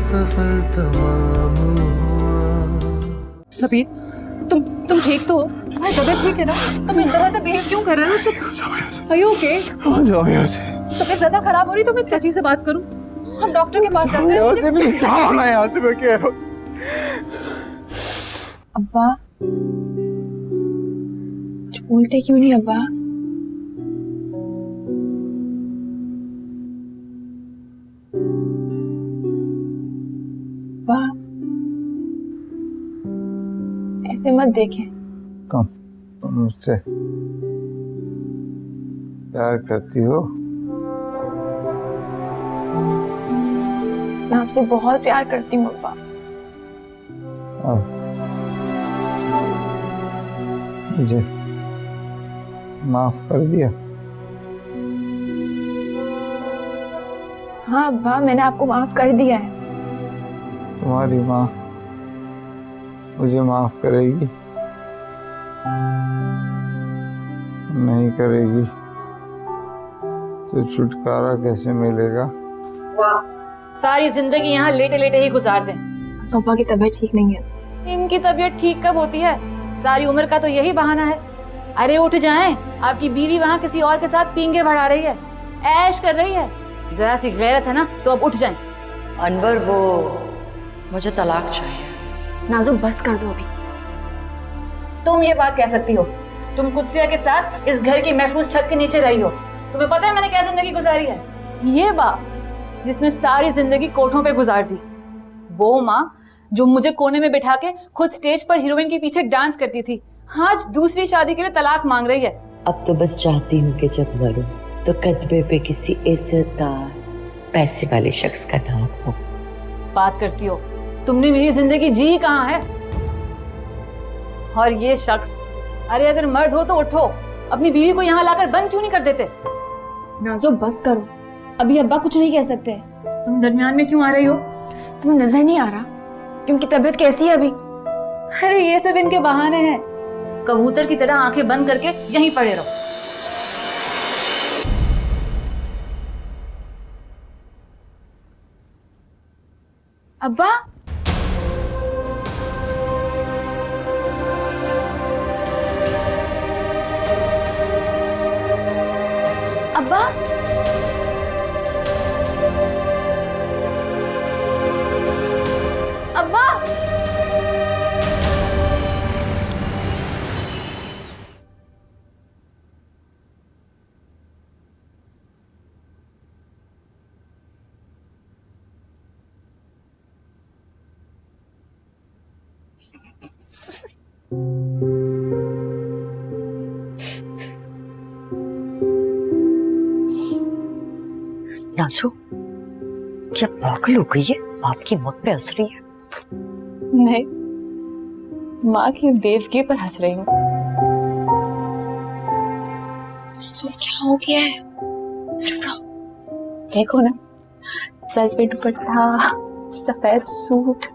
सफर तमाम हुआ। नबील, तुम ठीक तो हो? तुम्हारी तबीयत ठीक है ना? तुम इस तरह से बिहेव क्यों कर रहे हो? Are you okay? जाओ यहाँ से। तबीयत ज्यादा खराब हो रही तो मैं चाची से बात करूं? हम डॉक्टर के पास चलते हैं। मुझे प्लीज जाओ ना यहाँ से, मैं कह रहा हूँ। अब्बा, कुछ बोलते क्यों नहीं अब्बा? अब्बा, ऐसे मत देखें। तुम मुझसे प्यार करती हो? मैं आपसे बहुत प्यार करती हूँ अब्बा। मुझे माफ कर दिया? हाँ अब्बा, मैंने आपको माफ कर दिया है। तुम्हारी माँ मुझे माफ करेगी? नहीं करेगी तो छुटकारा कैसे मिलेगा? सारी जिंदगी यहाँ लेटे लेटे ही गुजार दें। सोफा की तबीयत ठीक नहीं है। इनकी तबीयत ठीक कब होती है? सारी उम्र का तो यही बहाना है। अरे उठ जाएं, आपकी बीवी वहाँ किसी और के साथ पींगे भरा रही है, ऐश कर रही है। जरा सी गैरत है ना तो अब उठ जाएं। अनवर, वो मुझे तलाक चाहिए। नाज़ो बस कर दो अभी। तुम ये बात कह सकती हो? तुम कुत्सिया के साथ इस घर की महफूज छत के नीचे रही हो। तुम्हें पता है मैंने क्या जिंदगी गुजारी है? ये बाप जिसने सारी जिंदगी कोठों पे गुजार दी, वो माँ जो मुझे कोने में बिठा के खुद स्टेज पर हीरोइन के पीछे डांस करती थी, आज दूसरी शादी के लिए तलाक मांग रही है। अब तो बस चाहती हूँ कि जब मरूं तो कत्बे पे किसी इज्जतदार पैसे वाले शख्स का नाम हो। बात करती हो? तुमने मेरी जिंदगी जी कहाँ है? और ये शख्स, अरे अगर मर्द हो तो उठो, अपनी बीवी को यहाँ लाकर बंद क्यों नहीं कर देते? नाज़ो बस करो, अभी अब्बा कुछ नहीं कह सकते। तुम दरमियान में क्यों आ रही हो? तुम्हें नजर नहीं आ रहा कि उनकी तबीयत कैसी है अभी? अरे ये सब इनके बहाने हैं। कबूतर की तरह आंखें बंद करके यहीं पड़े रहो। अब्बा, अब्बा, अब्बा, नाज़ो, क्या पागल हो गई है? बाप की मौत पे हंस रही है? नहीं, माँ की बेवकूफी पर हंस रही हूँ। क्या हो गया है? देखो ना, सर पे दुपट्टा, सफेद सूट,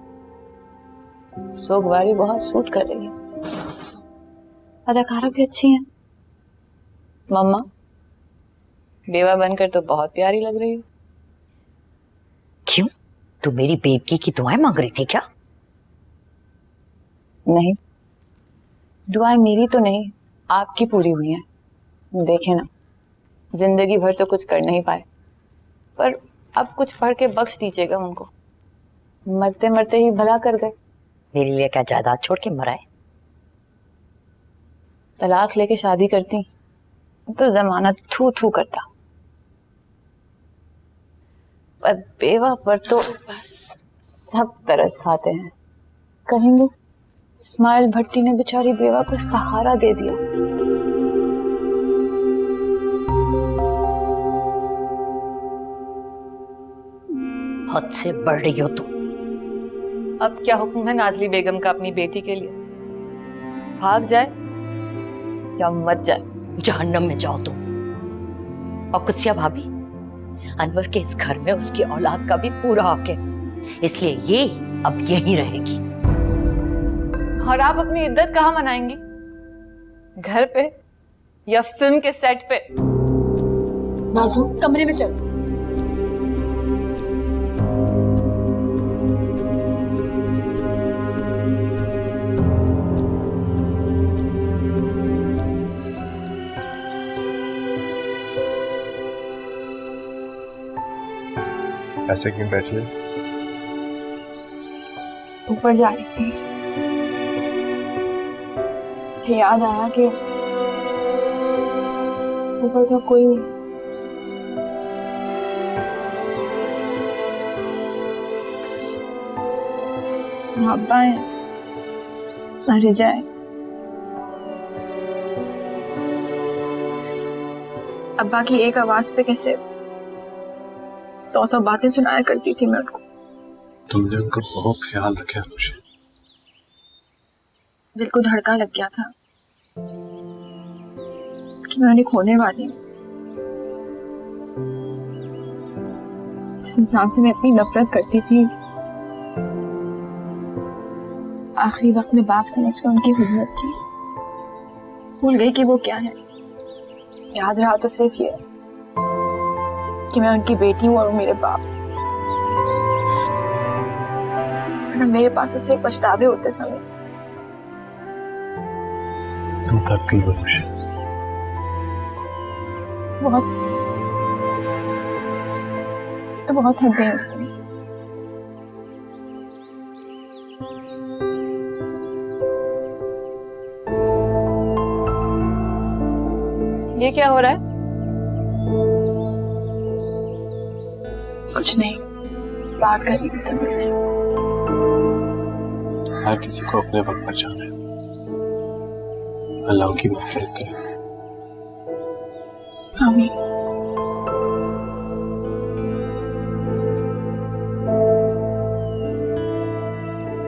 सोगवारी बहुत सूट कर रही है। अदाकारा भी अच्छी है। मम्मा, बेवा बनकर तो बहुत प्यारी लग रही हो। क्यों, तू मेरी बेवकी की दुआएं मांग रही थी क्या? नहीं, दुआएं मेरी तो नहीं, आपकी पूरी हुई हैं। देखे ना, जिंदगी भर तो कुछ कर नहीं पाए, पर अब कुछ पढ़ के बख्श दीजिएगा उनको। मरते मरते ही भला कर गए। मेरे लिए क्या जायदाद छोड़ के मरा है? तलाक लेके शादी करती तो जमाना थू थू करता, पर बेवा पर तो सब तरस खाते हैं। कहेंगे इस्माइल भट्टी ने बेचारी बेवा को सहारा दे दिया। हद से बढ़ रही हो तुम। अब क्या हुक्म है नाजली बेगम का अपनी बेटी के लिए? भाग जाए या मर जाए? जहन्नम में जाओ तुम। और कुत्सिया भाभी, अनवर के इस घर में उसकी औलाद का भी पूरा हक है, इसलिए ये अब यहीं रहेगी। और आप अपनी इद्दत कहाँ मनाएंगी? घर पे या फिल्म के सेट पे? नाज़ो, कमरे में चल। ऐसे क्यों बैठी है? ऊपर जा रही थी, फिर याद आया कि ऊपर तो कोई नहीं। अब्बा है मर जाए, अब्बा की एक आवाज पे कैसे 100 बातें सुनाया करती थी मैं उनको। तुमने उनका बहुत ख्याल रखा मुझे। दिल को धड़का लग गया था कि मैं उन्हें खोने वाली हूँ। इस इंसान से मैं इतनी नफरत करती थी, आखिरी वक्त में बाप समझकर उनकी खिदमत की। भूल गई कि वो क्या है। याद रहा तो सिर्फ ये कि मैं उनकी बेटी हूँ और वो मेरे बाप। वरना मेरे पास तो सिर्फ पछतावे होते समय। तुम थक गई हो मुझे। बहुत थक गई उस समय। ये क्या हो रहा है? कुछ नहीं, बात कर रही थी सभी से। हर किसी को अपने वक्त पर जाना है। अल्लाह की मग़फ़िरत करे। आमीन।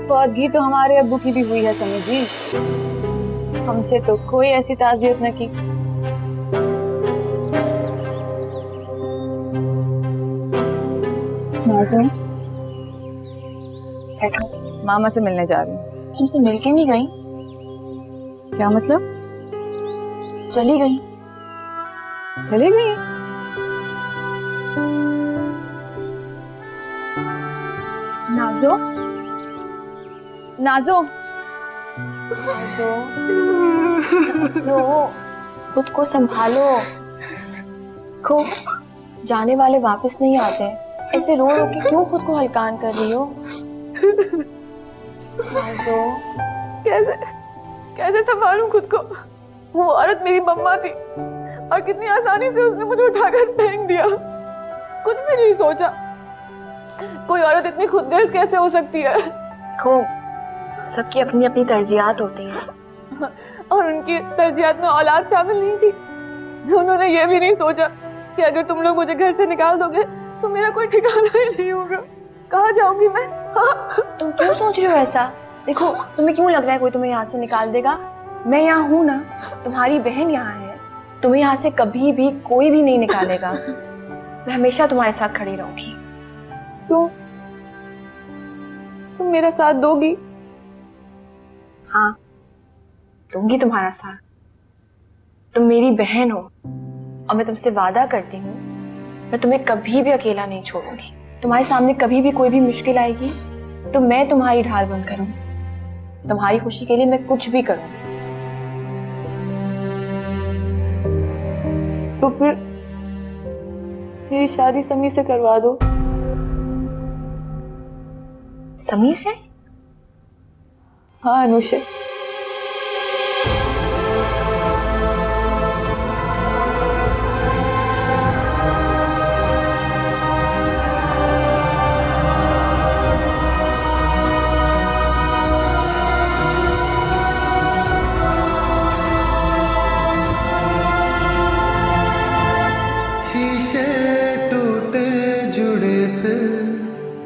फौतगी तो हमारे अब्बू की भी हुई है समी जी, हमसे तो कोई ऐसी ताज़ियत न की। नाज़िम, बैठो। मामा से मिलने जा रही हूँ। तुमसे मिलके नहीं गई? क्या मतलब? चली गई। चली गई? नाज़ो, नाज़ो, नाज़ो, नाज़ो, खुद को संभालो। खो जाने वाले वापस नहीं आते। ऐसे रो रो के क्यों खुद को हलकान कर रही हो? नाज़ो, कैसे कैसे संभालूं खुद को? वो औरत मेरी मम्मा थी और कितनी आसानी से उसने मुझे उठाकर फेंक दिया। कुछ भी नहीं सोचा। कोई औरत इतनी खुदगर्ज कैसे हो सकती है? खो सबकी अपनी अपनी तरजीहात होती हैं। और उनकी तरजीहात में औलाद शामिल नहीं थी। उन्होंने ये भी नहीं सोचा कि अगर तुम लोग मुझे घर से निकाल दोगे तो मेरा कोई ठिकाना ही नहीं होगा। कहाँ जाऊंगी मैं? तुम क्यों सोच रहे हो ऐसा? देखो, तुम्हें क्यों लग रहा है कोई तुम्हें यहाँ से निकाल देगा? मैं यहाँ हूँ ना, तुम्हारी बहन यहाँ है। तुम्हें यहाँ से कभी भी कोई भी नहीं निकालेगा। मैं हमेशा तुम्हारे साथ खड़ी रहूंगी। तुम मेरा साथ दोगी? हाँ, दूंगी तुम्हारा साथ। तुम मेरी बहन हो और मैं तुमसे वादा करती हूँ, मैं तुम्हें कभी भी अकेला नहीं छोड़ूंगी। तुम्हारे सामने कभी भी कोई भी मुश्किल आएगी तो मैं तुम्हारी ढाल बन करूंगी। तुम्हारी खुशी के लिए मैं कुछ भी करूंगी। तो फिर मेरी शादी समी से करवा दो। समी से? हाँ अनुषे।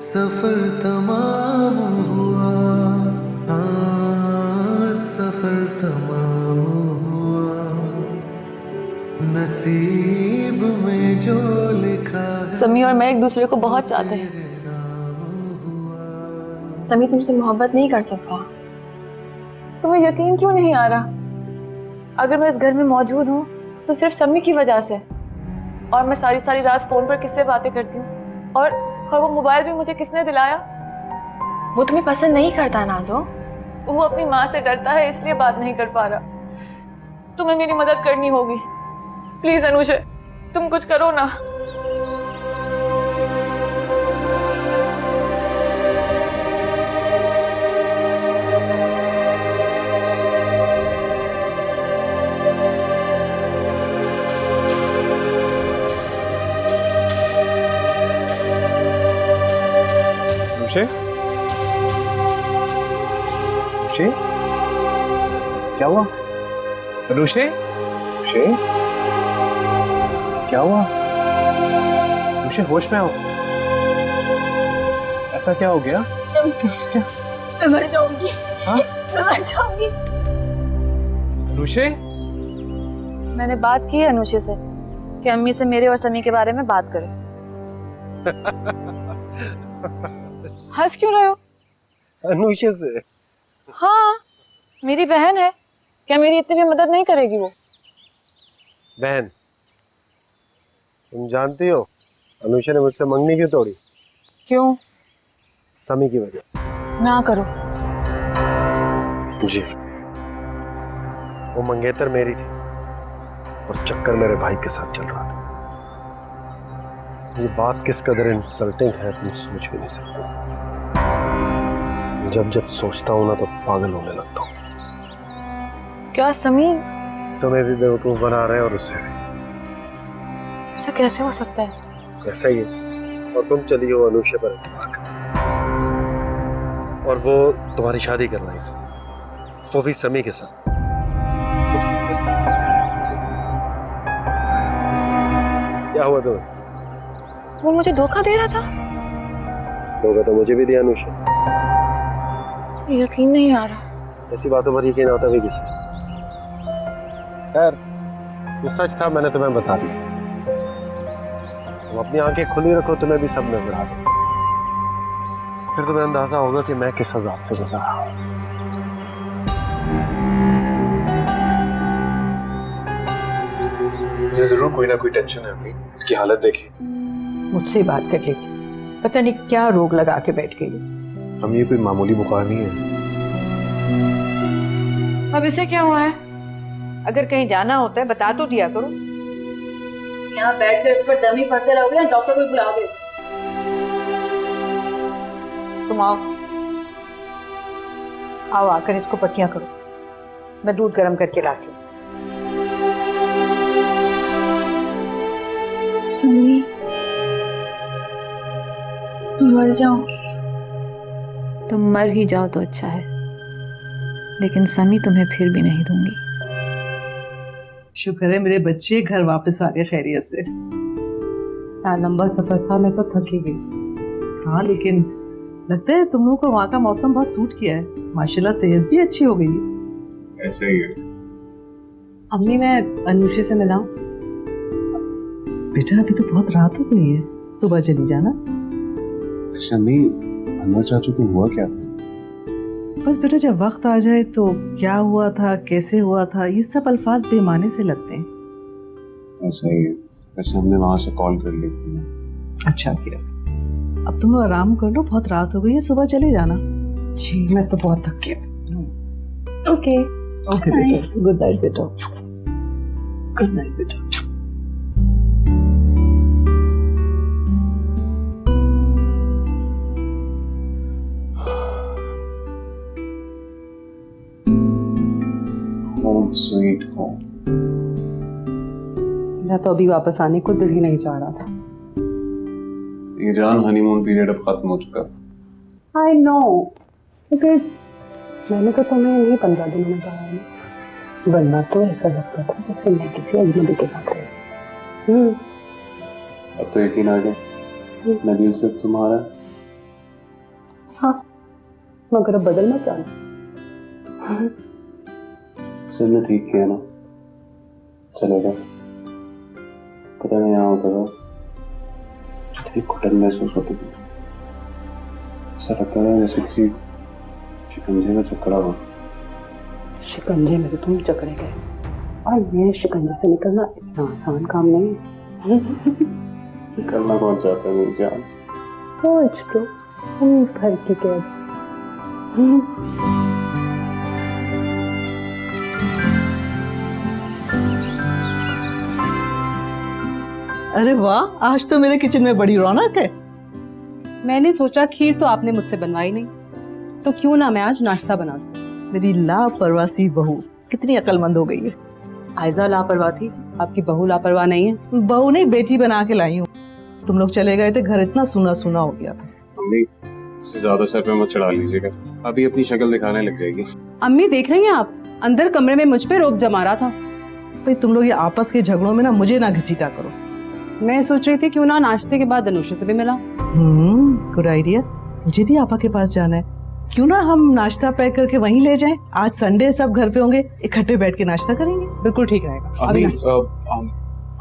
सफर तमाम हुआ, हाँ सफर तमाम हुआ, नसीब में जो लिखा है। समी और मैं एक दूसरे को बहुत चाहते हैं। समी तुमसे मोहब्बत नहीं कर सकता। तुम्हें यकीन क्यों नहीं आ रहा? अगर मैं इस घर में मौजूद हूँ तो सिर्फ समी की वजह से। और मैं सारी सारी रात फोन पर किससे बातें करती हूँ, और वो मोबाइल भी मुझे किसने दिलाया? वो तुम्हें पसंद नहीं करता नाज़ो। वो अपनी माँ से डरता है, इसलिए बात नहीं कर पा रहा। तुम्हें मेरी मदद करनी होगी। प्लीज अनुषे, तुम कुछ करो ना। अनुषे, अनुषे, क्या हुआ? अनुषे, अनुषे, क्या हुआ? अनुषे होश में आओ। ऐसा क्या हो गया? क्या? मैं मर जाऊंगी। हाँ? मैं मर जाऊंगी। अनुषे, मैंने बात की है अनुषे से कि अम्मी से मेरे और समी के बारे में बात करें। हंस क्यों रहे हो? अनुषे से? हाँ, मेरी बहन है, क्या मेरी इतनी भी मदद नहीं करेगी वो? बहन, तुम जानती हो अनुषा ने मुझसे मंगनी क्यों तोड़ी? क्यों? समी की वजह से। ना करो। जी, वो मंगेतर मेरी थी और चक्कर मेरे भाई के साथ चल रहा था। ये बात किस कदर इंसल्टिंग है तुम सोच भी नहीं सकते। जब जब सोचता हूं ना तो पागल होने लगता हूँ। क्या समी? तुम्हें भी बेवकूफ बना रहे हैं और उसे भी। ऐसा कैसे हो सकता है? ऐसा ही है। और तुम चली हो अनुषा पर एतबार कर, और वो तुम्हारी शादी करवाएगी, वो भी समी के साथ। क्या हुआ तुम्हें? वो मुझे धोखा दे रहा था। धोखा तो मुझे भी दिया अनुषा। यकीन नहीं आ रहा। ऐसी बातों पर यकीन आता भी किसे? खैर, जो सच था मैंने तुम्हें बता दिया। तुम अपनी आंखें खुली रखो, तुम्हें भी सब नजर आ जाए। फिर तुम्हें अंदाजा होगा कि मैं किस अजाब से गुजर रहा हूं। मुझे जरूर कोई ना कोई टेंशन है अम्मी। उसकी हालत देखिए। मुझसे बात कर लेती, पता नहीं क्या रोग लगा के बैठ गई। अम्मी, ये कोई मामूली बुखार नहीं है। अब इसे क्या हुआ है? अगर कहीं जाना होता है बता तो दिया करो। यहाँ बैठ कर इस पर दमी पड़ते रहोगे या डॉक्टर को बुलाओगे? तुम आओ, आओ आकर इसको पट्टियां करो। मैं दूध गर्म करके लाती हूँ। समी, मर जाऊंगी। तुम मर ही जाओ तो अच्छा है, लेकिन समी तुम्हें फिर भी नहीं दूंगी। शुक्र है मेरे बच्चे घर वापस आ गए खैरियत से। लंबा सफर था, मैं तो थक ही गई। हाँ, लेकिन लगता है तुम लोगों को वहाँ का मौसम बहुत सूट किया है। माशाल्लाह सेहत भी अच्छी हो गई है। ऐसे ही है। अम्मी, मैं अनुषा से मिला। बेटा अभी तो बहुत रात हो गई है, सुबह चली जाना। अच्छा अम्मी, अनवर चाचू को हुआ क्या था? बस बेटा जब वक्त आ जाए तो क्या हुआ था, कैसे हुआ था, ये सब अल्फाज बेमाने से लगते हैं। ऐसा ही है। वैसे हमने वहां से कॉल कर ली थी। अच्छा किया। अब तुम लोग आराम कर लो, बहुत रात हो गई है, सुबह चले जाना। जी, मैं तो बहुत थक गई। ओके ओके बेटा, गुड नाइट बेटा। गुड नाइट बेटा। Home sweet home. मैं तो अभी वापस आने को दिल ही नहीं चाह रहा था। ये जान, हनीमून पीरियड अब खत्म हो चुका। आई नो, बिकॉज मैंने तो तुम्हें नहीं 15 दिनों में कहा है, वरना तो ऐसा लगता था जैसे मैं किसी अजनबी के साथ रही। अब तो यकीन आ गया, नबील सिर्फ तुम्हारा। हाँ, मगर अब बदल मत जाना। सिर ने ठीक किया ना, चलेगा। पता नहीं यहाँ होता था, कितनी घुटन महसूस होती थी। ऐसा लगता था जैसे किसी शिकंजे में जकड़ा हो। शिकंजे में तो तुम जकड़े गए, और मेरे शिकंजे से निकलना इतना आसान काम नहीं है। निकलना कौन चाहता है मेरी जान? कुछ तो तुम भर की कैद। अरे वाह, आज तो मेरे किचन में बड़ी रौनक है। मैंने सोचा खीर तो आपने मुझसे बनवाई नहीं, तो क्यों ना मैं आज नाश्ता बना दूं। मेरी लापरवाही बहू कितनी अक्लमंद हो गई है। आयजा लापरवाह थी, आपकी बहू लापरवाह नहीं है। बहू नहीं, बेटी बना के लाई हूँ। तुम लोग चले गए थे, घर इतना सूना सूना हो गया था। मम्मी, इसे ज्यादा सर पे मत चढ़ा लीजिएगा, अभी अपनी शक्ल दिखाने लग जाएगी। अम्मी देख रही हैं आप, अंदर कमरे में मुझ पे रोब जमा रहा था। भाई तुम लोग ये आपस के झगड़ों में ना मुझे ना घसीटा करो। मैं सोच रही थी क्यों ना नाश्ते के बाद अनुषा से भी मिला। Good idea. मुझे भी आपा के पास जाना है, क्यों ना हम नाश्ता पैक करके वहीं ले जाएं। आज संडे सब घर पे होंगे, इकट्ठे बैठ के नाश्ता करेंगे। बिल्कुल ठीक रहेगा। अभी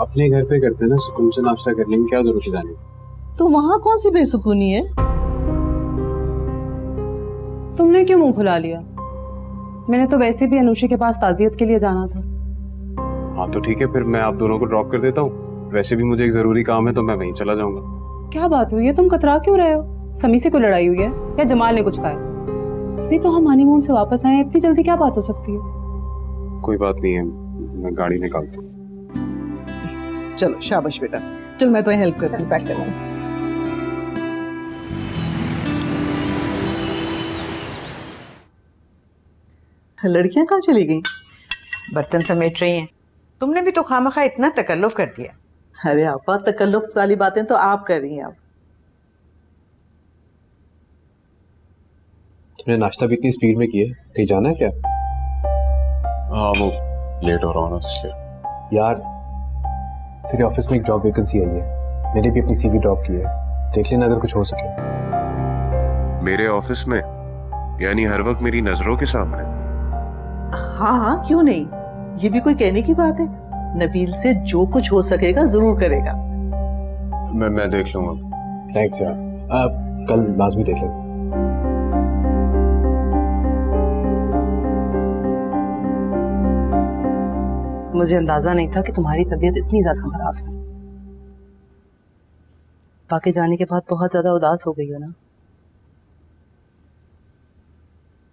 अपने घर पे करते हैं ना, सुकून से नाश्ता करने की क्या जरूरत है जाने की? तो वहाँ कौन सी बेसुकूनी है? तुमने क्यों मुंह फुला लिया? मैंने तो वैसे भी अनुषा के पास ताजियत के लिए जाना था। हाँ तो ठीक है, फिर मैं आप दोनों को ड्रॉप कर देता हूँ। वैसे भी मुझे एक जरूरी काम है तो मैं वहीं चला जाऊंगा। क्या बात हुई है, तुम कतरा क्यों रहे हो? समी से कोई लड़ाई हुई है या जमाल ने कुछ कहा है? अभी तो हम हनीमून से वापस आए, इतनी जल्दी क्या बात हो सकती है? कोई बात नहीं है, मैं गाड़ी निकालता हूँ। चलो शाबाश बेटा, चल मैं तो हेल्प करती हूँ पैक करने में। लड़कियां कहाँ चली गई? बर्तन समेट रही हैं। तुमने भी तो खामखा इतना तकल्लुफ कर दिया। अरे आपा, तकल्लुफ वाली बातें तो आप कर रही हैं। आप तुमने नाश्ता भी इतनी स्पीड में किया है, कहीं जाना है क्या? हाँ वो लेट हो रहा हूँ ना, तो इसलिए। यार तेरे ऑफिस में एक जॉब वैकेंसी आई है, मैंने भी अपनी सीवी ड्रॉप की है, देख लेना अगर कुछ हो सके। मेरे ऑफिस में? यानी हर वक्त मेरी नजरों के सामने? हाँ हाँ, क्यों नहीं, ये भी कोई कहने की बात है। नबील से जो कुछ हो सकेगा जरूर करेगा। मैं देख लूंगा। थैंक्स यार, कल लाजमी देख लेंगे। मुझे अंदाजा नहीं था कि तुम्हारी तबीयत इतनी ज्यादा खराब है। पाके जाने के बाद बहुत ज्यादा उदास हो गई हो ना?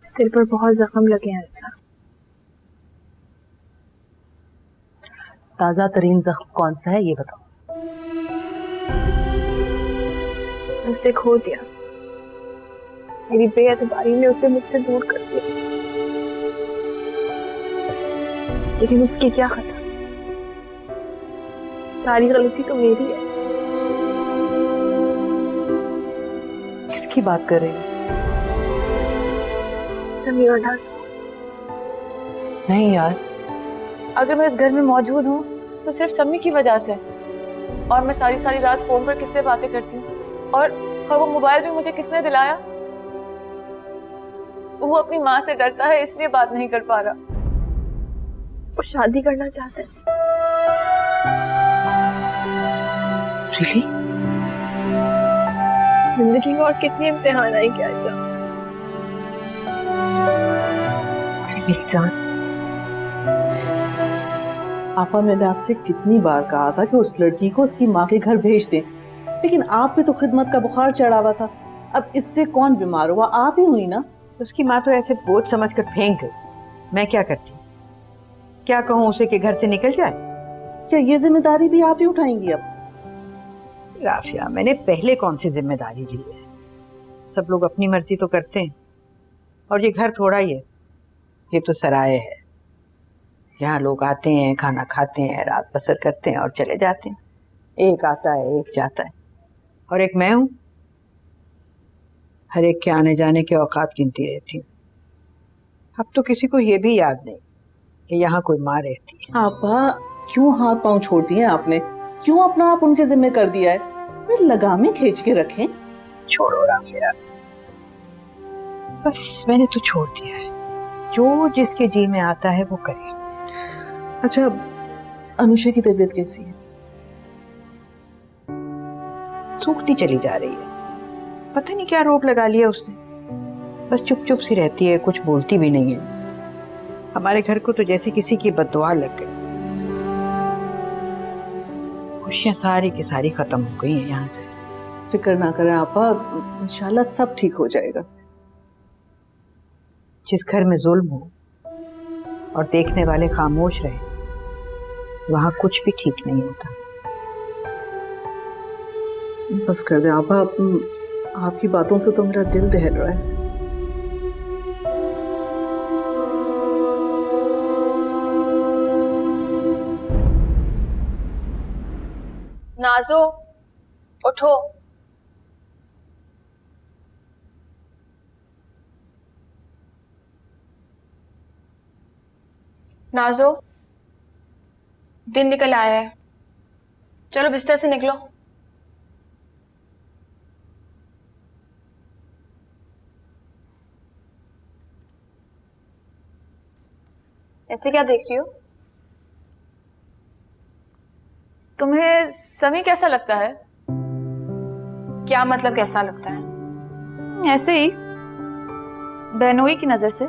इस दिल पर बहुत जख्म लगे हैं ऐसा। ताजा तरीन जख्म कौन सा है ये बताओ। उसे खो दिया, मेरी बेअदबारी ने उसे मुझसे दूर कर दिया। लेकिन उसकी क्या खता, सारी गलती तो मेरी है। किसकी बात कर रही हो? समी और नाज़। नहीं यार, अगर मैं इस घर में मौजूद हूँ तो सिर्फ समी की वजह से। और मैं सारी सारी रात फोन पर किससे बातें करती हूँ, और वो मोबाइल भी मुझे किसने दिलाया? वो अपनी माँ से डरता है इसलिए बात नहीं कर पा रहा। वो शादी करना चाहता है। रिली? जिंदगी में और कितने इम्तिहान आएंगे ऐसा। मेरी जान, आपा, मैंने आपसे कितनी बार कहा था कि उस लड़की को उसकी माँ के घर भेज दें, लेकिन आप पे तो खिदमत का बुखार चढ़ा हुआ था। अब इससे कौन बीमार हुआ? आप ही हुई ना। उसकी माँ तो ऐसे बोझ समझकर फेंक गई, मैं क्या करती? क्या कहूँ उसे कि घर से निकल जाए? क्या ये जिम्मेदारी भी आप ही उठाएंगी अब? राफिया, मैंने पहले कौन सी जिम्मेदारी ली है? सब लोग अपनी मर्जी तो करते हैं, और ये घर थोड़ा ही है, ये तो सराय है। यहाँ लोग आते हैं, खाना खाते हैं, रात बसर करते हैं और चले जाते हैं। एक आता है, एक जाता है, और एक मैं हूँ। हर एक के आने जाने के औकात गिनती रहती हूँ। अब तो किसी को ये भी याद नहीं कि यहाँ कोई माँ रहती है। आपा, क्यों हाथ पांव छोड़ दिए आपने? क्यों अपना आप उनके जिम्मे कर दिया है? फिर लगामें खींच के रखें। छोड़ो राफिया, बस मैंने तो छोड़ दिया है। जो जिसके जी में आता है वो करे। अच्छा, अनुषा की तबीयत कैसी है? सूखती चली जा रही है, पता नहीं क्या रोग लगा लिया उसने। बस चुप चुप सी रहती है, कुछ बोलती भी नहीं है। हमारे घर को तो जैसे किसी की बद्दुआ लग गई। खुशियां सारी की सारी खत्म हो गई हैं यहाँ से। फिक्र ना करें आपा, इंशाल्लाह सब ठीक हो जाएगा। जिस घर में जुल्म हो और देखने वाले खामोश रहे, वहां कुछ भी ठीक नहीं होता। बस कर दे आपा, आपकी बातों से तो मेरा दिल दहल रहा है। नाजो, उठो। नाजो, दिन निकल आया है, चलो बिस्तर से निकलो। ऐसे क्या देख रही हो? तुम्हें समी कैसा लगता है? क्या मतलब कैसा लगता है? ऐसे ही, बहनोई की नजर से।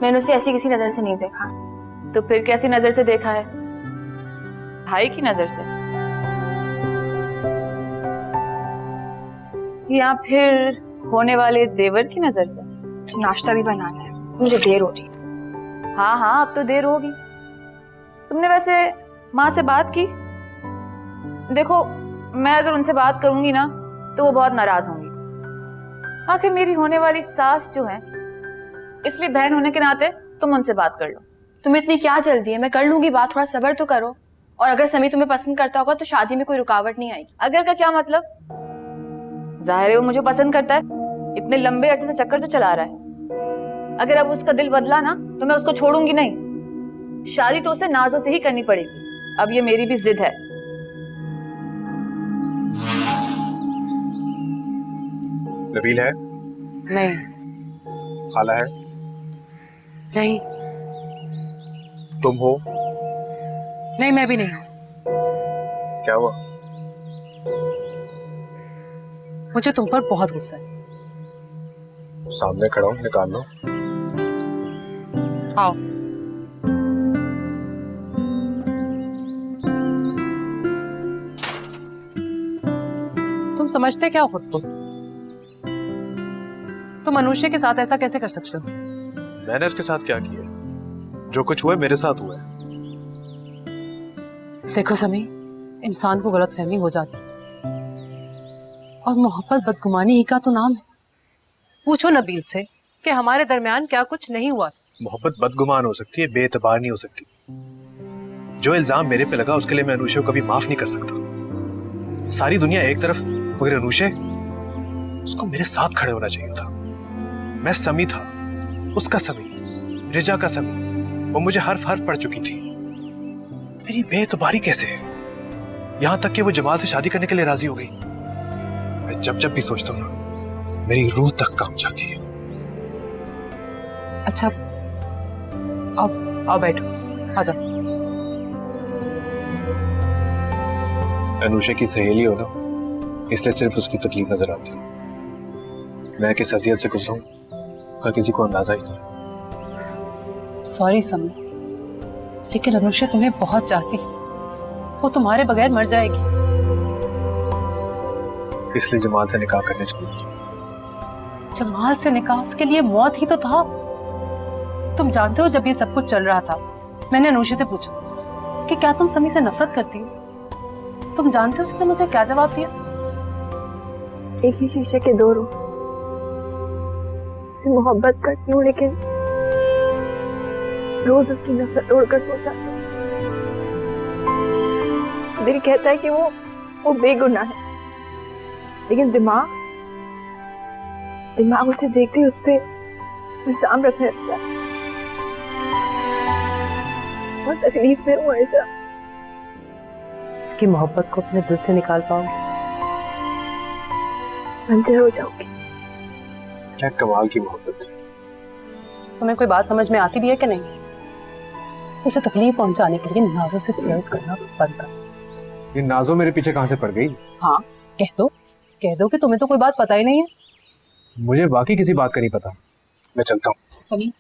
मैंने उसे ऐसी किसी नजर से नहीं देखा। तो फिर कैसी नजर से देखा है? भाई की नजर से, या फिर होने वाले देवर की नजर से? मुझे नाश्ता भी बनाना है, मुझे देर हो रही है। हाँ हाँ, अब तो देर होगी। तुमने वैसे माँ से बात की? देखो, मैं अगर उनसे बात करूंगी ना तो वो बहुत नाराज होंगी। आखिर मेरी होने वाली सास जो है, इसलिए बहन होने के नाते तुम उनसे बात कर लो। तुम्हें इतनी क्या जल्दी है? मैं कर लूंगी बात, थोड़ा सब्र तो करो। और अगर समी तुम्हें पसंद करता होगा तो शादी में कोई रुकावट नहीं आएगी। अगर का क्या मतलब? जाहिर है वो मुझे पसंद करता है, इतने लंबे अरसे से चक्कर तो चला रहा है। अगर अब उसका दिल बदला ना तो मैं उसको छोड़ूंगी नहीं। शादी तो उसे नाजों से ही करनी पड़ेगी। अब ये मेरी भी जिद है। नबील है? नहीं खाला है? नहीं तुम हो? नहीं, मैं भी नहीं हूँ। क्या हुआ? मुझे तुम पर बहुत गुस्सा है। सामने खड़ा हूं, निकाल लो। आओ। तुम समझते क्या हो खुद को? तुम अनुष्य के साथ ऐसा कैसे कर सकते हो? मैंने इसके साथ क्या किया? जो कुछ हुआ है मेरे साथ हुआ है। देखो समी, इंसान को गलतफहमी हो जाती है, और मोहब्बत बदगुमानी ही का तो नाम है। पूछो नबील से कि हमारे दरमियान क्या कुछ नहीं हुआ। मोहब्बत बदगुमान हो सकती है, बेएतबार नहीं हो सकती। जो इल्जाम मेरे पे लगा उसके लिए मैं अनुष्य को कभी माफ नहीं कर सकता। सारी दुनिया एक तरफ, मगर अनुष्य, उसको मेरे साथ खड़े होना चाहिए था। मैं समी था, उसका समी, रिजा का समी। वो मुझे हर्फ हर्फ पड़ चुकी थी। मेरी बेएतबारी कैसे है? यहां तक कि वो जमाल से शादी करने के लिए राजी हो गई। मैं जब जब भी सोचता हूं ना, मेरी रूह तक काम जाती है। अच्छा, आओ बैठो, आ जाओ। अनुष्य की सहेली हो ना, इसलिए सिर्फ उसकी तकलीफ नजर आती है। मैं किस अजियत से गुजरा हूं का किसी को अंदाजा ही नहीं। सॉरी समी, लेकिन अनुष्य तुम्हें बहुत चाहती है। वो तुम्हारे बगैर मर जाएगी। इसलिए जमाल से निकाह करने चली थी। जमाल से निकाह उसके लिए मौत ही तो था। तुम जानते हो, जब ये सब कुछ चल रहा था, मैंने अनुष्य से पूछा कि क्या तुम समी से नफरत करती हो? तुम जानते हो उसने मुझे क्या जवाब दिया? एक ही शीशे के दो रूह, उससे मोहब्बत करती हूँ लेकिन रोज उसकी नफरत तोड़कर सो जाती हूँ। दिल कहता है कि वो बेगुनाह है, लेकिन दिमाग उसे देखते ही उस पे इल्जाम रखने लगता है। और तकलीफ में हूँ ऐसा। उसकी मोहब्बत को अपने दिल से निकाल पाओगे? बंजर हो जाओगे। क्या कमाल की मोहब्बत। तुम्हें कोई बात समझ में आती भी है कि नहीं? उसे तकलीफ पहुंचाने के लिए नाजों से फ्लर्ट करना बंद कर। ये नाजो मेरे पीछे कहां से पड़ गई? हाँ, कह दो कि तुम्हें तो कोई बात पता ही नहीं है। मुझे बाकी किसी बात का नहीं पता। मैं चलता हूँ। समी,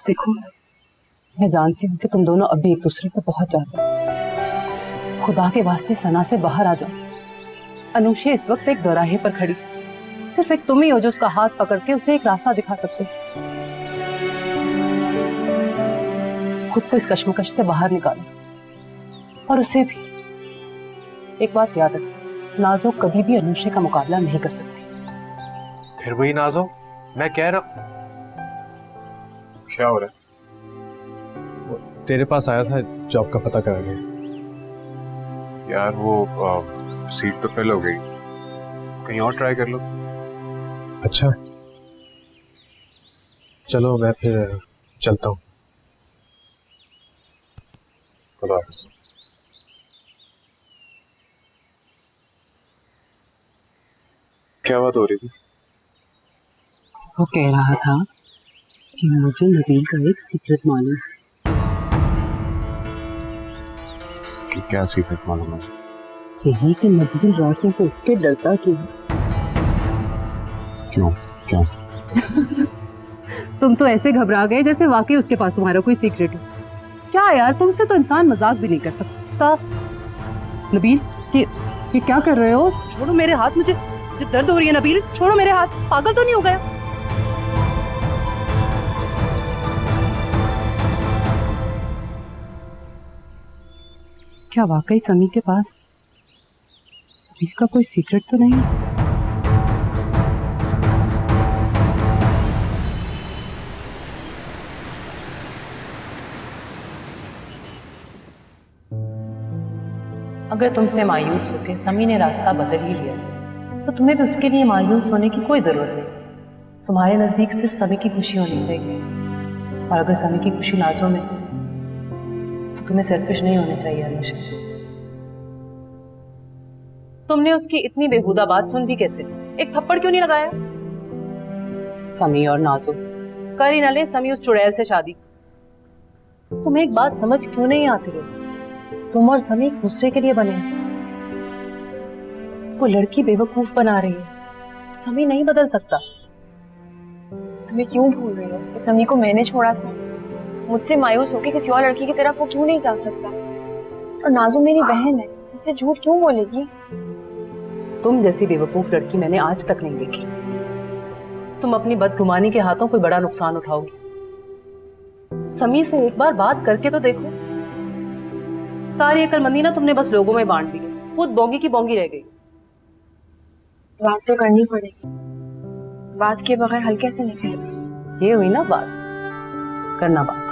देखो, मैं जानती हूँ कि तुम दोनों अभी एक दूसरे को बहुत चाहते हो। खुदा के वास्ते सना से बाहर आ जाओ। अनुष्य इस वक्त एक दौराहे पर खड़ी, सिर्फ एक तुम ही हो जो उसका हाथ पकड़ के उसे एक रास्ता दिखा सकते हो। खुद को इस कश्मकश से बाहर निकालो, और उसे भी। एक बात याद रखो, नाजो कभी भी अनुष्य का मुकाबला नहीं कर सकती। फिर वही नाजो, मैं कह रहा। क्या हो रहा है? तेरे पास आया था जॉब का पता करा गया। यार वो सीट तो फिल हो गई, कहीं और ट्राई कर लो। अच्छा, चलो मैं फिर चलता हूँ। खुदा हाफिज़। क्या बात हो रही थी? वो कह रहा था कि मुझे नबील का एक सीक्रेट मालूम है। कि क्या सीक्रेट मालूम है? यही कि नबील राखी को उसके डरता क्यों? क्यों? क्या? तुम तो ऐसे घबरा गए जैसे वाकई उसके पास तुम्हारा कोई सीक्रेट हो। क्या यार, तुमसे तो इंसान मजाक भी नहीं कर सकता। नबील, ये क्या कर रहे हो? छोड़ो मेरे हाथ, मुझे दर्द हो रही है। नबील छोड़ो मेरे हाथ, पागल तो नहीं हो गया? क्या वाकई समी के पास नबील का कोई सीक्रेट तो नहीं है? अगर तुमसे मायूस होकर समी ने रास्ता बदल ही लिया तो तुम्हें भी उसके लिए मायूस होने की कोई जरूरत नहीं। तुम्हारे नजदीक सिर्फ समी की खुशी होनी चाहिए, और अगर समी की खुशी नाजों में हो तो तुम्हें सेल्फिश नहीं होने चाहिए। अनुषा, तुमने उसकी इतनी बेहुदा बात सुन भी कैसे? एक थप्पड़ क्यों नहीं लगाया? समी और नाजो कर ही ना ले समी उस चुड़ैल से शादी। तुम्हें एक बात समझ क्यों नहीं आती है? तुम और समी एक दूसरे के लिए बने। वो लड़की बेवकूफ बना रही है, समी नहीं बदल सकता। मैं क्यों भूल रही हूँ कि समी को मैंने छोड़ा था? मुझसे मायूस होकर किसी और लड़की की तरफ वो क्यों नहीं जा सकता? और नाजू मेरी बहन है, मुझसे झूठ क्यों बोलेगी? तुम जैसी बेवकूफ लड़की मैंने आज तक नहीं देखी। तुम अपनी बदगुमानी के हाथों कोई बड़ा नुकसान उठाओगी। समी से एक बार बात करके तो देखो। सारी अकलमंदी ना तुमने बस लोगों में बांट दी, खुद बोंगी की बोंगी रह गई। बात तो करनी पड़ेगी, बात के बगैर हल कैसे निकलेगी? ये हुई ना बात, करना बात।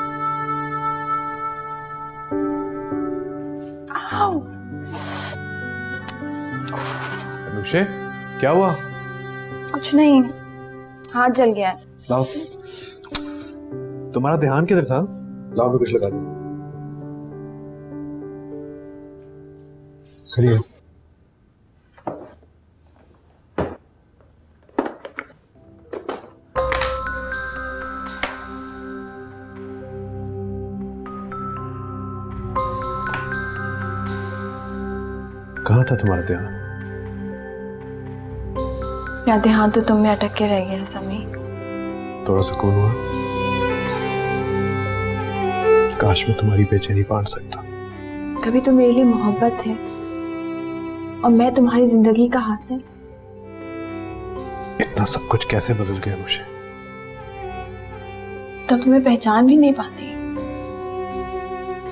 अनुषे, क्या हुआ? कुछ नहीं, हाथ जल गया है। लाओ, तुम्हारा ध्यान किधर था? लाओ मैं कुछ लगा दूं। खड़ी हो। कहाँ था तुम्हारा ध्यान? मेरा ध्यान तो तुम में अटक के रह गया समी। थोड़ा सुकून हुआ? काश मैं तुम्हारी बेचैनी बांट सकता। कभी तो मेरे लिए मोहब्बत है और मैं तुम्हारी जिंदगी का हासिल। इतना सब कुछ कैसे बदल गया मुझे? तब तुम्हें पहचान भी नहीं पाती।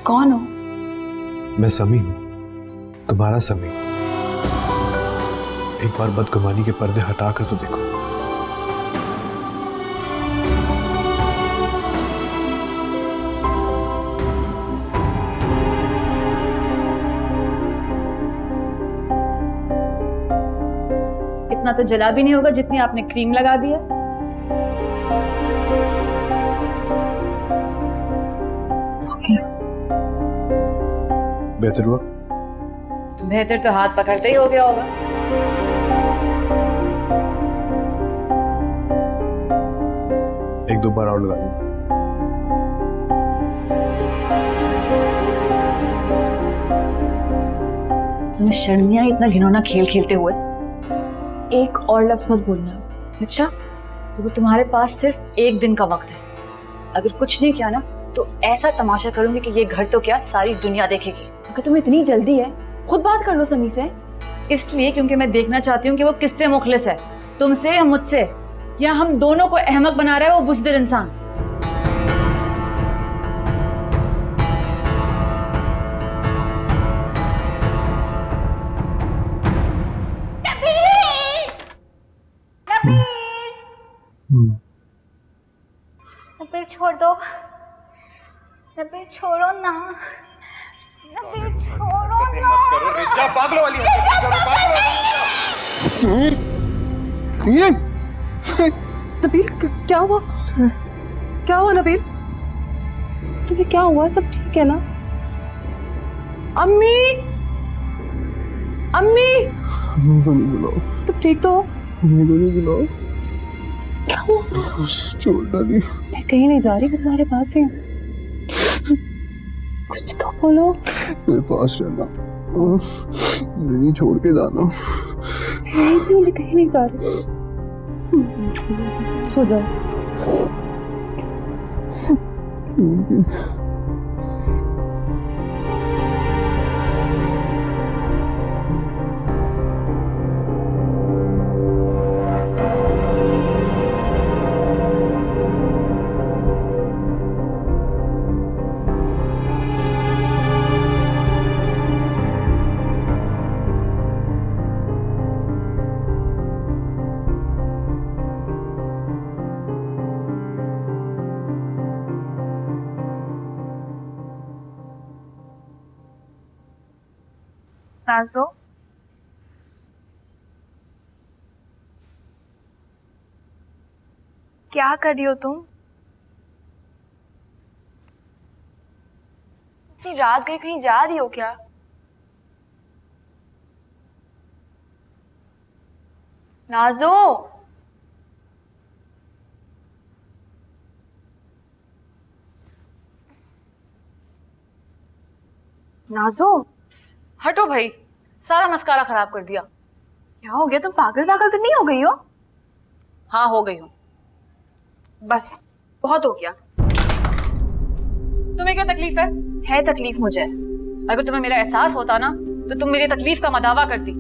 कौन हो? मैं समी हूं, तुम्हारा समी। एक बार बदगुमानी के पर्दे हटाकर तो देखो। इतना तो जला भी नहीं होगा जितनी आपने क्रीम लगा दी है। बेहतर हुआ? बेहतर तो हाथ पकड़ते ही हो गया होगा। एक दो बार और लगा दूंगा। तुम्हें शर्म नहीं आई इतना घिनौना खेल खेलते हुए? एक और लफ्ज मत बोलना। अच्छा, तो तुम्हारे पास सिर्फ एक दिन का वक्त है। अगर कुछ नहीं किया ना तो ऐसा तमाशा करूंगी कि ये घर तो क्या सारी दुनिया देखेगी। अगर तुम्हें इतनी जल्दी है, खुद बात कर लो समी से। इसलिए क्योंकि मैं देखना चाहती हूँ कि वो किससे मुखलिस है, तुमसे या मुझसे, या हम दोनों को अहमक बना रहा है वो बुज़दिल इंसान। नबील छोड़ दो, नबील छोड़ो ना, नबील छोड़ो ना। रिजा पागलों वाली नबील क्या हुआ? क्या हुआ नबील? तुम्हें क्या हुआ? सब ठीक है ना? अम्मी, अम्मी, मम्मी को नहीं बुलाओ, तुम ठीक तो हो? मम्मी को नहीं बुलाओ, क्या हुआ? छोड़ डाली। मैं कहीं नहीं जा रही, मैं तुम्हारे पास ही हूँ। कुछ तो बोलो। मेरे पास रहना, नहीं छोड़ के जाना। मैं कहीं नहीं जा रही। सो जाओ। नाज़ो, क्या कर रही हो तुम? इतनी रात गई, कहीं जा रही हो क्या? नाज़ो, नाज़ो, हटो भाई, सारा मस्कारा खराब कर दिया। क्या हो गया? तुम पागल पागल तो नहीं हो गई हो? हाँ, हो गई हूँ। बस बहुत हो गया। तुम्हें क्या तकलीफ है? है तकलीफ मुझे। अगर तुम्हें मेरा एहसास होता ना तो तुम मेरी तकलीफ का मदावा करती।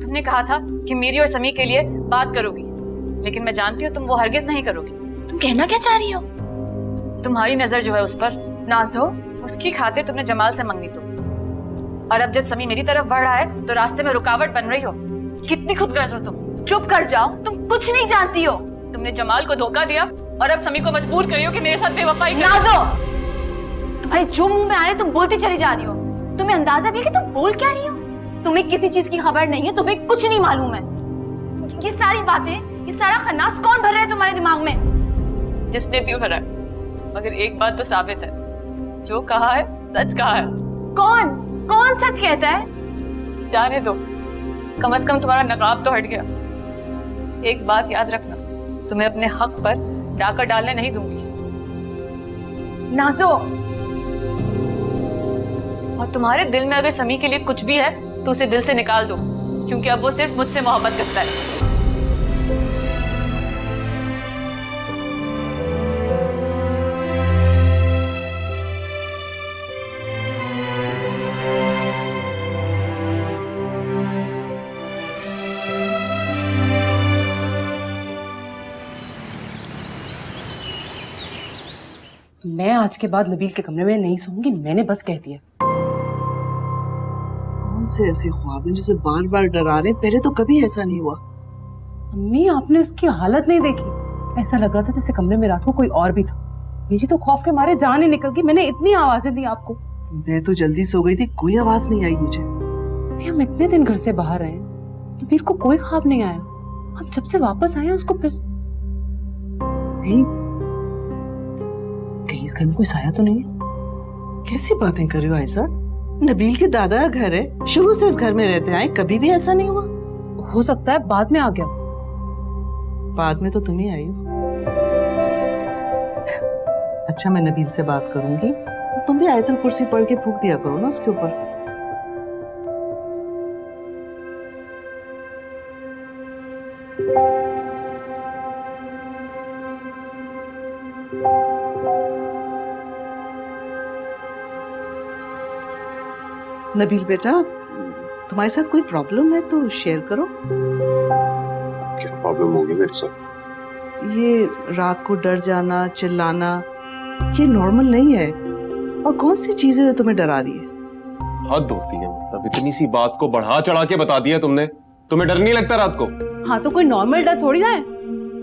तुमने कहा था कि मेरी और समी के लिए बात करोगी, लेकिन मैं जानती हूँ तुम वो हरगिज नहीं करोगी। तुम कहना क्या चाह रही हो? तुम्हारी नजर जो है उस पर, नाज़ो, उसकी खातिर तुमने जमाल से मंगी तो, और अब जब समी मेरी तरफ बढ़ रहा है तो रास्ते में रुकावट बन रही हो। कितनी खुदगर्ज हो तुम। चुप कर जाओ, तुम कुछ नहीं जानती हो। तुमने जमाल को धोखा दिया और अब समी को मजबूर कर रही हो कि मेरे साथ बेवफाई करे। नाज़ो, तुम्हारे जो मुंह में आ रहे तुम बोलती चली जा रही हो। तुम्हें अंदाजा भी है कि तुम बोल क्या रही हो? तुम्हें किसी चीज की खबर नहीं है, तुम्हें कुछ नहीं मालूम है। ये सारी बातें, ये सारा खन्नास कौन भर रहा है तुम्हारे दिमाग में? जिसने भी भरा है, मगर एक बात तो साबित है, जो कहा है सच कहा है। कौन कौन सच कहता है? जाने दो, कम से कम तुम्हारा नकाब तो हट गया। एक बात याद रखना, तुम्हें अपने हक पर डाका डालने नहीं दूंगी। नाज़ो, और तुम्हारे दिल में अगर समी के लिए कुछ भी है तो उसे दिल से निकाल दो, क्योंकि अब वो सिर्फ मुझसे मोहब्बत करता है। मैं आज के बाद नबील के कमरे में नहीं सोऊंगी, मैंने बस कह दिया। कौन से ऐसे ख्वाब हैं जिसे बार बार डरा रहे? पहले तो कभी ऐसा नहीं हुआ। अम्मी, आपने उसकी हालत नहीं देखी? ऐसा लग रहा था जैसे कमरे में रात को कोई और भी था। मेरी तो खौफ के मारे जान ही निकल गई। मैंने इतनी आवाजें दी आपको। मैं तो जल्दी सो गई थी, कोई आवाज नहीं आई मुझे। हम इतने दिन घर से बाहर रहे, नबील को कोई ख्वाब नहीं आया। हम जब से वापस आए उसको फिर कहीं इस घर में कोई साया तो नहीं है? कैसी बातें कर रही हो आयशा? नबील के दादा का घर है, शुरू से इस घर में रहते आए, कभी भी ऐसा नहीं हुआ। हो सकता है बाद में आ गया। बाद में तो तुम ही आई हो। अच्छा, मैं नबील से बात करूंगी, तुम भी आयतल कुर्सी पढ़ के फूंक दिया करो ना उसके ऊपर। नबील बेटा, तुम्हारे साथ कोई प्रॉब्लम है तो शेयर करो। क्या प्रॉब्लम होगी मेरे साथ? ये रात को डर जाना, चिल्लाना, ये नॉर्मल नहीं है। और कौन सी चीजें जो तुम्हें डरा रही है? हद होती है, मतलब इतनी सी बात को बढ़ा चढ़ा के बता दिया तुमने। तुम्हें डर नहीं लगता रात को? हाँ, तो कोई नॉर्मल डर थोड़ी ना है।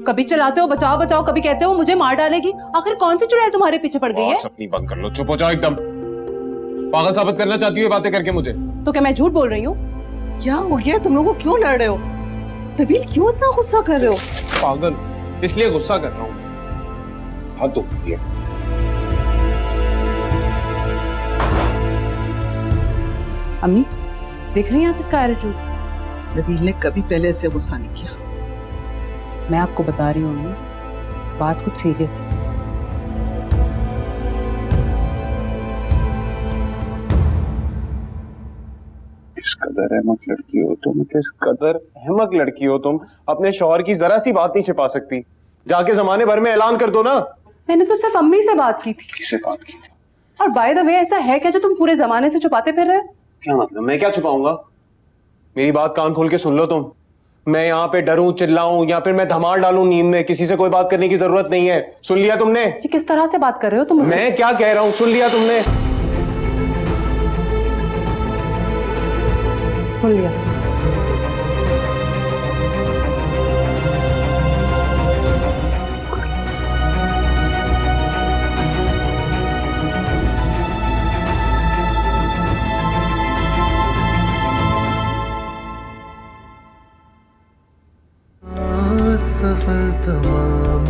कभी चलाते हो बचाओ बचाओ, कभी कहते हो मुझे मार डालेगी। आखिर कौन सी चुड़ैल तुम्हारे पीछे पड़ गई है? अपनी बंद कर लो, चुप हो जाओ एकदम। पागल साबित करना चाहती हो ये बातें करके मुझे? तो क्या मैं झूठ बोल रही हूँ? क्या हो गया? तुम लोगों को क्यों लड़ रहे हो? नबील, क्यों इतना गुस्सा कर रहे हो? पागल, इसलिए गुस्सा कर रहा हूँ। हद होती है। अम्मी देख रही हैं आप इसका एटीट्यूड? नबील ने कभी पहले ऐसे गुस्सा नहीं किया। मैं आपको बता रही हूँ अम्मी, बात कुछ सीरियस है। किस कदर अहमक लड़की हो तुम, किस कदर अहमक लड़की हो तुम। अपने शौहर की जरा सी बात नहीं छिपा सकती, जाके जमाने भर में ऐलान कर दो ना। मैंने तो सिर्फ अम्मी से बात की थी। किससे बात की थी? और बाय द वे ऐसा है क्या जो तुम पूरे जमाने से छुपाते फिर रहे हो? क्या मतलब? मैं क्या छुपाऊंगा? मेरी बात कान खोल के सुन लो तुम। मैं यहाँ पे डरूं, चिल्लाऊं या फिर मैं धमाल डालूं नींद में, किसी से कोई बात करने की जरूरत नहीं है। सुन लिया तुमने? ये किस तरह से बात कर रहे हो तुम मुझसे? मैं क्या कह रहा हूँ सुन लिया तुमने? सुन लिया। सफर तमाम